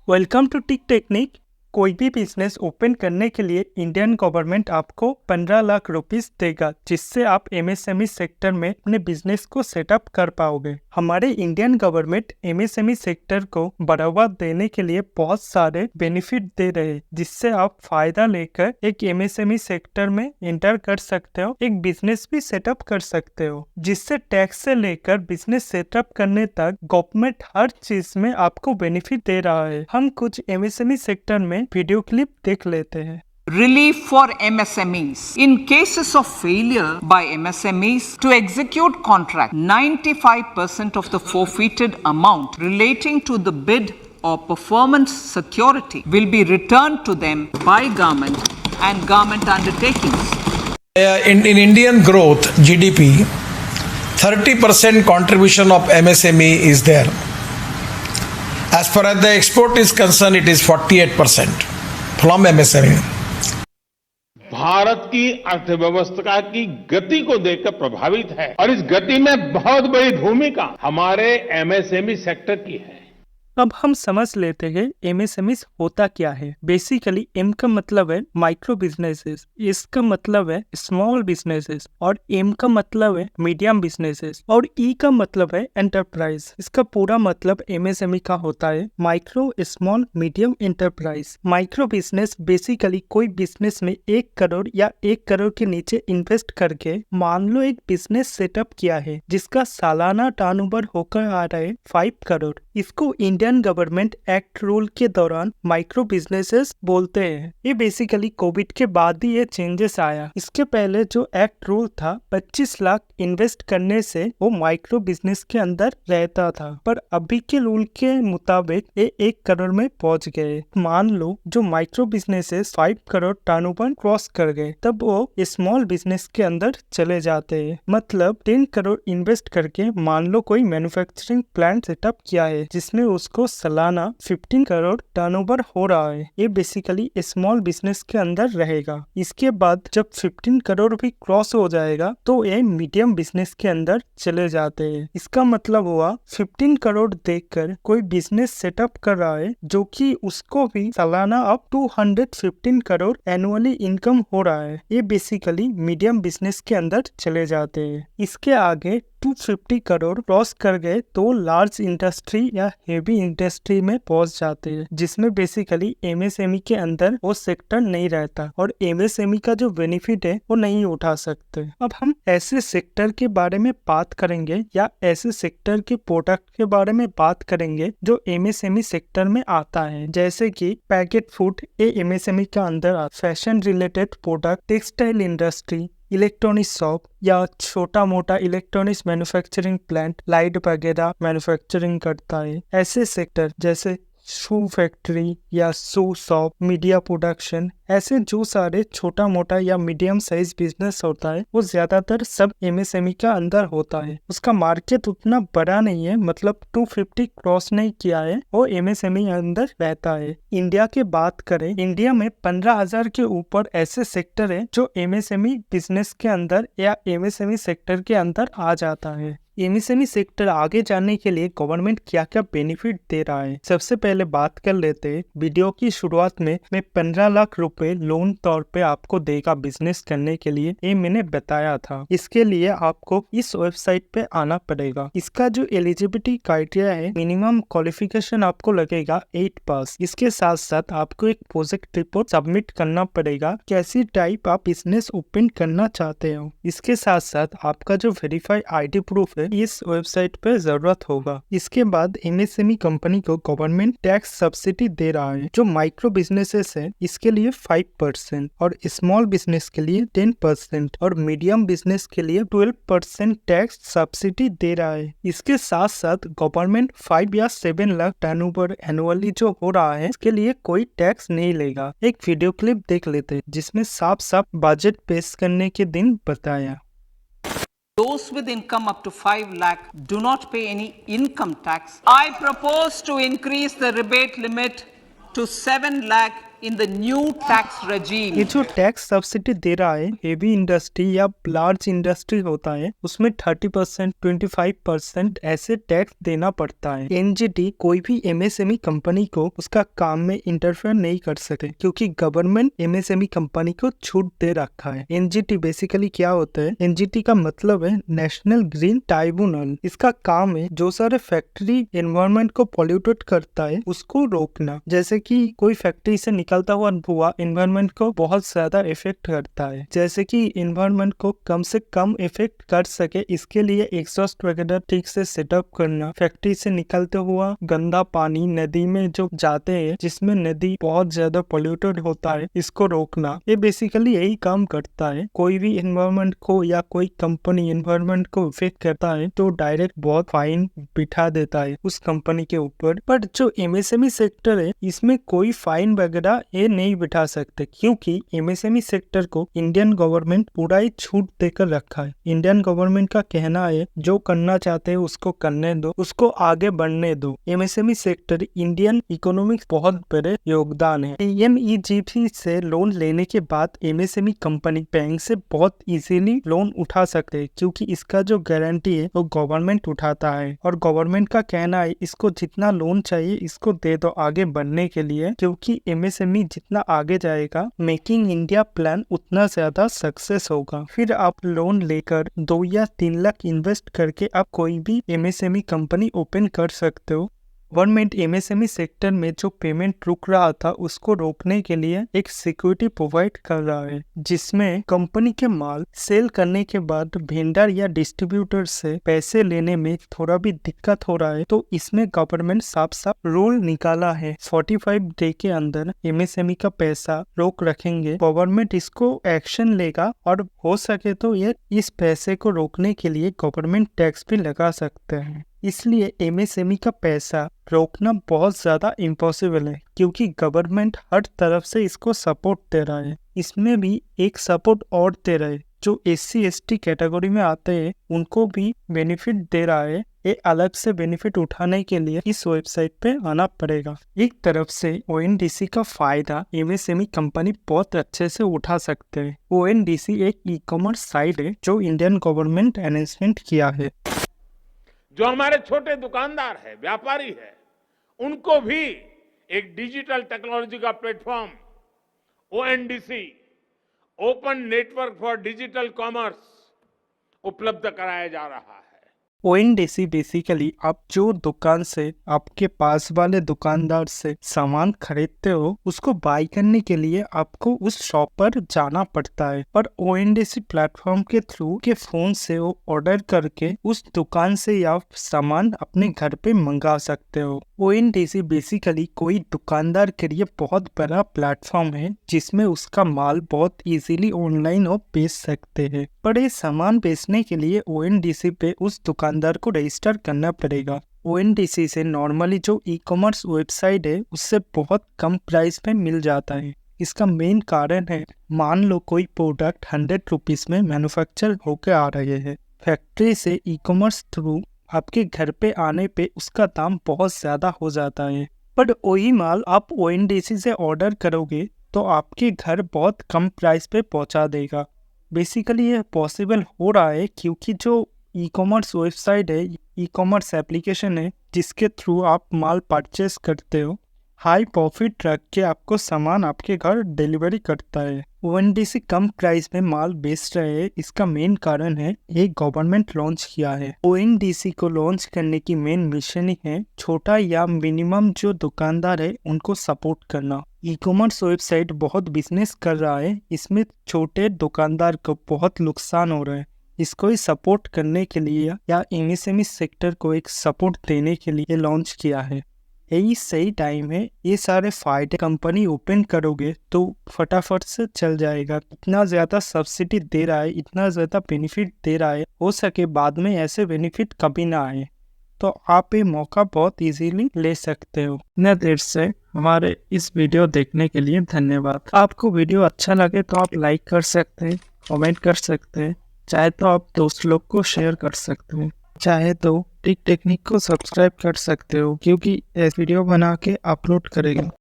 Welcome two tick technique. कोई भी business open करने के लिए इंडियन गवर्नमेंट आपको 15 लाख रुपीस देगा, जिससे आप एमएसएमई सेक्टर में अपने बिजनेस को सेटअप कर पाओगे। हमारे इंडियन गवर्नमेंट एमएसएमई सेक्टर को बढ़ावा देने के लिए बहुत सारे बेनिफिट दे रहे हैं, जिससे आप फायदा लेकर एक एमएसएमई सेक्टर में एंटर कर सकते हो, एक बिजनेस भी सेटअप कर सकते हो, जिससे टैक्स से लेकर बिजनेस सेटअप करने तक गवर्नमेंट हर चीज में आपको बेनिफिट दे रहा है। हम कुछ एमएसएमई सेक्टर में वीडियो क्लिप देख लेते हैं। Relief for MSMEs. In cases of failure by MSMEs to execute contract, 95% of the forfeited amount relating to the bid or performance security will be returned to them by government and government undertakings. In Indian growth, GDP, 30% contribution of MSME is there. As far as the export is concerned, it is 48% from MSME. Bharat की अर्थव्यवस्था की गति को देखकर प्रभावित है और इस गति में बहुत बड़ी भूमिका हमारे एमएसएमई सेक्टर की है। अब हम समझ लेते हैं एमएसएमई होता क्या है। बेसिकली एम का मतलब है माइक्रो बिजनेसेस, एस का मतलब है स्मॉल बिजनेसेस और एम का मतलब है मीडियम बिजनेसेस और ई का मतलब है एंटरप्राइज। इसका पूरा मतलब एमएसएमई का होता है micro small medium enterprise. Micro business basically कोई बिजनेस में 1 करोड़ या 1 करोड़ के नीचे इन्वेस्ट करके मान लो एक बिजनेस सेटअप किया है, जिसका सालाना टर्नओवर होकर आ रहा है 5 करोड़। इसको इंडियन गवर्नमेंट एक्ट रूल के दौरान माइक्रो बिजनेसेस बोलते हैं। ये बेसिकली कोविड के बाद ही ये चेंजेस आया। इसके पहले जो एक्ट रूल था 25 लाख इन्वेस्ट करने से वो माइक्रो बिजनेस के अंदर रहता था, पर अभी के रूल के मुताबिक ये 1 करोड़ में पहुंच गए। मान लो जो micro businesses 5 crore turnover cross कर गए, तब वो स्मॉल बिजनेस के अंदर चले जाते हैं। मतलब 10 करोड़ इन्वेस्ट करके मान लो कोई मैन्युफैक्चरिंग प्लांट सेटअप किया है, जिसमें उसको सालाना 15 करोड़ टर्नओवर हो रहा है। ये बेसिकली स्मॉल बिजनेस के अंदर रहेगा। इसके बाद जब 15 करोड़ भी क्रॉस हो जाएगा तो ये मीडियम बिजनेस के अंदर चले जाते हैं। इसका मतलब हुआ 15 करोड़ देकर कोई बिजनेस सेटअप कर रहा है, जो कि उसको भी सालाना अब 215 करोड़ एनुअली इनकम हो रहा है। ये बेसिकली मीडियम बिजनेस के अंदर चले जाते हैं। इसके आगे 250 करोड़ क्रॉस कर गए तो लार्ज इंडस्ट्री या हेवी इंडस्ट्री में पहुंच जाते हैं, जिसमें बेसिकली एमएसएमई के अंदर वो सेक्टर नहीं रहता और एमएसएमई का जो बेनिफिट है वो नहीं उठा सकते। अब हम ऐसे सेक्टर के बारे में बात करेंगे या ऐसे सेक्टर के प्रोडक्ट के बारे में बात करेंगे जो एमएसएमई सेक्टर में आता है, जैसे कि पैकेट फूड, ये एमएसएमई का अंदर fashion related product, textile industry, electronics shop या छोटा मोटा इलेक्ट्रॉनिक्स मैन्युफैक्चरिंग प्लांट, लाइट वगैरह मैन्युफैक्चरिंग करता है। ऐसे सेक्टर जैसे शू फैक्ट्री या शू शॉप, मीडिया प्रोडक्शन, ऐसे जो सारे छोटा मोटा या मीडियम साइज बिजनेस होता है वो ज्यादातर सब एमएसएमई का अंदर होता है। उसका मार्केट उतना बड़ा नहीं है, मतलब 250 क्रॉस नहीं किया है, वो एमएसएमई अंदर रहता है। इंडिया की बात करें, इंडिया में 15,000 के ऊपर ऐसे सेक्टर है जो एमएसएमई बिजनेस के अंदर या एमएसएमई सेक्टर के अंदर आ जाता है। एमएसएमई सेक्टर आगे जाने के लिए गवर्नमेंट क्या क्या बेनिफिट दे रहा है, सबसे पहले बात कर लेते हैं। वीडियो की शुरुआत में मैं 15 लाख रुपए लोन तौर पे आपको देगा बिजनेस करने के लिए, ये मैंने बताया था। इसके लिए आपको इस वेबसाइट पे आना पड़ेगा। इसका जो एलिजिबिलिटी क्राइटेरिया है, मिनिमम क्वालिफिकेशन आपको लगेगा 8 पास। इसके साथ साथ आपको एक प्रोजेक्ट रिपोर्ट सबमिट करना पड़ेगा, कैसी टाइप आप बिजनेस ओपन करना चाहते हो। इसके साथ साथ आपका जो वेरीफाइड आईडी प्रूफ है इस वेबसाइट पे जरूरत होगा। इसके बाद एमएसएमई कंपनी को गवर्नमेंट टैक्स सब्सिडी दे रहा है, जो माइक्रो बिजनेसेस है इसके लिए 5% और स्मॉल बिजनेस के लिए 10% और मीडियम बिजनेस के लिए 12% टैक्स सब्सिडी दे रहा है। इसके साथ साथ गवर्नमेंट 5 या 7 लाख टर्नओवर एनुअली जो हो रहा है इसके लिए कोई टैक्स नहीं लेगा। एक वीडियो क्लिप देख लेते हैं जिसमें साफ साफ बजट पेश करने के दिन बताया। Those with income up to 5 lakh do not pay any income tax. I propose to increase the rebate limit to 7 lakh in the new tax regime. ये जो टैक्स सब्सिडी दे रहा है हेवी इंडस्ट्री या लार्ज इंडस्ट्री होता है उसमें 30%, 25% ऐसे tax देना पड़ता है। एनजीटी कोई भी एमएसएमई कंपनी को उसका काम में इंटरफेयर नहीं कर सकते क्योंकि गवर्नमेंट एमएसएमई कंपनी को छूट दे रखा है। एनजीटी बेसिकली क्या होता है? एनजीटी का मतलब है नेशनल ग्रीन ट्राइब्यूनल। इसका काम है जो सारे फैक्ट्री एनवायरनमेंट को पॉल्यूटेड करता है उसको रोकना। जैसे कि कोई फैक्ट्री से निकलता हुआ धुआं एनवायरनमेंट को बहुत ज्यादा इफेक्ट करता है, जैसे कि एनवायरनमेंट को कम से कम इफेक्ट कर सके इसके लिए एग्जॉस्ट वगैरह ठीक से सेटअप करना। फैक्ट्री से निकलते हुआ गंदा पानी नदी में जो जाते हैं जिसमें नदी बहुत ज्यादा पोल्यूटेड होता है इसको रोकना। ये बेसिकली यही काम करता है। कोई भी एनवायरनमेंट को या कोई कंपनी एनवायरनमेंट को इफेक्ट करता है तो डायरेक्ट बहुत फाइन बिठा देता है उस कंपनी के ऊपर। बट जो एमएसएमई सेक्टर है इसमें कोई फाइन वगैरह ये नहीं बिठा सकते क्योंकि एमएसएमई सेक्टर को इंडियन गवर्नमेंट पूरा ही छूट देकर रखा है। इंडियन गवर्नमेंट का कहना है जो करना चाहते हैं उसको करने दो, उसको आगे बढ़ने दो। एमएसएमई सेक्टर इंडियन इकोनॉमिक्स बहुत बड़े योगदान है। एमईजीपी से लोन लेने के बाद एमएसएमई कंपनी बैंक से बहुत इजीली लोन उठा सकते हैं क्योंकि इसका जो गारंटी है वो गवर्नमेंट उठाता है और गवर्नमेंट का कहना है इसको जितना लोन चाहिए इसको दे दो आगे बढ़ने के लिए, क्योंकि एमएसएमई जितना आगे जाएगा मेकिंग इंडिया प्लान उतना ज्यादा सक्सेस होगा। फिर आप लोन लेकर 2 या 3 लाख इन्वेस्ट करके आप कोई भी एमएसएमई कंपनी ओपन कर सकते हो। गवर्नमेंट एमएसएमई सेक्टर में जो पेमेंट रुक रहा था उसको रोकने के लिए एक सिक्योरिटी प्रोवाइड कर रहा है जिसमें कंपनी के माल सेल करने के बाद वेंडर या डिस्ट्रीब्यूटर से पैसे लेने में थोड़ा भी दिक्कत हो रहा है तो इसमें गवर्नमेंट साफ साफ रूल निकाला है। 45 डे के अंदर एमएसएमई का पैसा रोक रखेंगे, गवर्नमेंट इसको एक्शन लेगा और हो सके तो ये इस पैसे को रोकने के लिए गवर्नमेंट टैक्स भी लगा सकते हैं। इसलिए एमएसएमई का पैसा रोकना बहुत ज्यादा इम्पॉसिबल है क्योंकि गवर्नमेंट हर तरफ से इसको सपोर्ट दे रहा है। इसमें भी एक सपोर्ट और दे रहा है जो SC/ST कैटेगरी में आते हैं उनको भी बेनिफिट दे रहा है। ये अलग से बेनिफिट उठाने के लिए इस वेबसाइट पे आना पड़ेगा। एक तरफ से ONDC का फायदा एमएसएमई कंपनी बहुत अच्छे से उठा सकते हैं। ONDC एक ई-कॉमर्स साइट है जो इंडियन गवर्नमेंट अनाउंसमेंट किया है। जो हमारे छोटे दुकानदार है, व्यापारी है, उनको भी एक डिजिटल टेक्नोलॉजी का platform ONDC open network for digital commerce उपलब्ध कराया जा रहा है। ONDC बेसिकली आप जो दुकान से आपके पास वाले दुकानदार से सामान खरीदते हो उसको बाय करने के लिए आपको उस शॉप पर जाना पड़ता है और ONDC प्लेटफॉर्म के थ्रू के फोन से वो ऑर्डर करके उस दुकान से आप सामान अपने घर पे मंगा सकते हो। ONDC बेसिकली कोई दुकानदार के लिए बहुत बड़ा प्लेटफॉर्म है जिसमें उसका माल बहुत इजीली ऑनलाइन और बेच सकते हैं। पर ये सामान बेचने के लिए ONDC पे उस दुकानदार को रजिस्टर करना पड़ेगा। ONDC से नॉर्मली जो ई-कॉमर्स वेबसाइट है उससे बहुत कम प्राइस पे मिल जाता है। इसका मेन कारण है मान लो कोई प्रोडक्ट 100 रुपीज में मैन्युफैक्चर होकर आ रहे हैं, फैक्ट्री से ई-कॉमर्स थ्रू आपके घर पे आने पे उसका दाम बहुत ज्यादा हो जाता है। बट वही माल आप ONDC से ऑर्डर करोगे तो आपके घर बहुत कम प्राइस पे पहुंचा देगा। बेसिकली ये पॉसिबल हो रहा है क्योंकि जो ई-कॉमर्स वेबसाइट है, ई-कॉमर्स एप्लीकेशन है जिसके थ्रू आप माल परचेस करते हो, हाई प्रॉफिट रख के आपको सामान आपके घर डिलीवरी करता है। ONDC कम प्राइस में माल बेच रहे हैं, इसका मेन कारण है एक गवर्नमेंट लॉन्च किया है। ONDC को लॉन्च करने की मेन मिशन ही है छोटा या मिनिमम जो दुकानदार है उनको सपोर्ट करना। ई-कॉमर्स वेबसाइट बहुत बिजनेस कर रहा है, इसमें छोटे दुकानदार को बहुत नुकसान हो रहा है। इसको ही सपोर्ट करने के लिए या एमएसएमई सेक्टर को एक सपोर्ट देने के लिए लॉन्च किया है। यही सही टाइम है। ये सारे फायदे कंपनी ओपन करोगे तो फटाफट से चल जाएगा। इतना ज़्यादा सब्सिडी दे रहा है, इतना ज़्यादा बेनिफिट दे रहा है, हो सके बाद में ऐसे बेनिफिट कभी ना आए तो आप ये मौका बहुत इजीली ले सकते हो। इतना देर से हमारे इस वीडियो देखने के लिए धन्यवाद। आपको वीडियो अच्छा लगे तो आप लाइक कर सकते हैं, कमेंट कर सकते हैं, चाहे तो आप दोस्त लोग को शेयर कर सकते हैं, चाहे तो टिक टेक्निक को सब्सक्राइब कर सकते हो क्योंकि ये वीडियो बना के अपलोड करेगा।